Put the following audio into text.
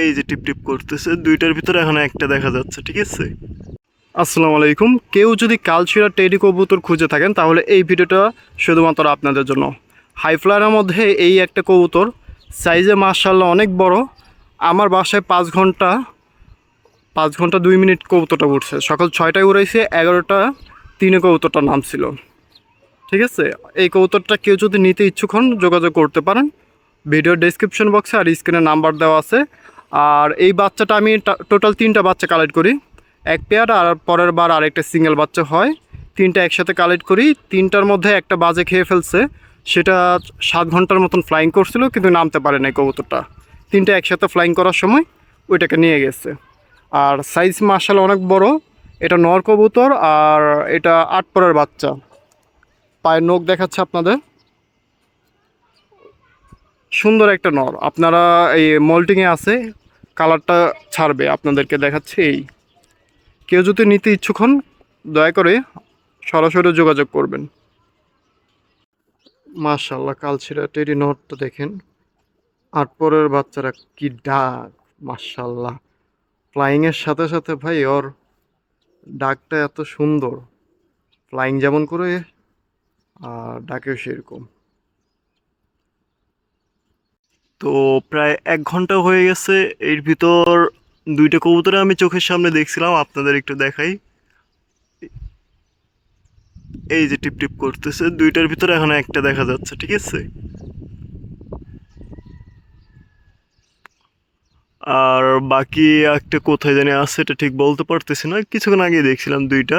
এই যে টিপ টিপ করতেছে, দুইটার ভিতরে এখন একটা দেখা যাচ্ছে, ঠিক আছে। আসসালামু আলাইকুম। কেউ যদি কালচিরা টেডি কবুতর খুঁজে থাকেন তাহলে এই ভিডিওটা শুধুমাত্র আপনাদের জন্য। হাই ফ্লায়ারের মধ্যে এই একটা কবুতর, সাইজে মাশাআল্লাহ অনেক বড়। আমার বাসায় 5 ঘন্টা 2 মিনিট কবুতরটা উঠছে। সকাল 6টায় উড়াইছে, 11টা 3 কবুতরটা নামছিল, ঠিক আছে। এই কবুতরটা কেউ যদি নিতে ইচ্ছুক হন যোগাযোগ করতে পারেন। ভিডিওর ডেসক্রিপশন বক্সে আর স্ক্রিনে নাম্বার দেওয়া আছে। আর এই বাচ্চাটা আমি টোটাল 3টা বাচ্চা কালেক্ট করি, এক পেয়ার, আর পরের বার আরেকটা সিঙ্গেল বাচ্চা হয়। 3টা একসাথে কালেক্ট করি। 3টার মধ্যে একটা বাজে খেয়ে ফেলছে, সেটা 7 ঘন্টার মতন ফ্লাইং করছিল কিন্তু নামতে পারে না কবুতরটা। 3টা একসাথে ফ্লাইং করার সময় ওইটাকে নিয়ে গেছে। আর সাইজ মাশাআল্লাহ অনেক বড়। এটা নর কবুতর, আর এটা 8 পরের বাচ্চা। পায়ের নখ দেখাচ্ছে আপনাদের, সুন্দর একটা নর। আপনারা এই মল্টিংয়ে আছে, কালারটা ছাড়বে, আপনাদেরকে দেখাচ্ছে। এই কেউ যদি নিতে ইচ্ছুক হন দয়া করে সরাসরি যোগাযোগ করবেন। মাশাআল্লাহ কালচিরা টেডি নরটা দেখেন, 8 পরের বাচ্চারা কি ডাক, মাশাআল্লাহ। ফ্লাইংয়ের সাথে সাথে ভাই ওর ডাকটা এত সুন্দর, ফ্লাইং যেমন করে আর ডাকেও সেরকম। তো প্রায় 1 ঘন্টা হয়ে গেছে। এর ভিতর 2টা কবুতর আমি চোখের সামনে দেখছিলাম, আপনাদের একটু দেখাই। এই যে টিপ টিপ করতেছে, দুইটার ভিতরে এখন একটা দেখা যাচ্ছে, ঠিক আছে। আর বাকি একটা কোথায় জানি আছে, এটা ঠিক বলতে পারতেছি না। কিছুক্ষণ আগে দেখছিলাম 2টা।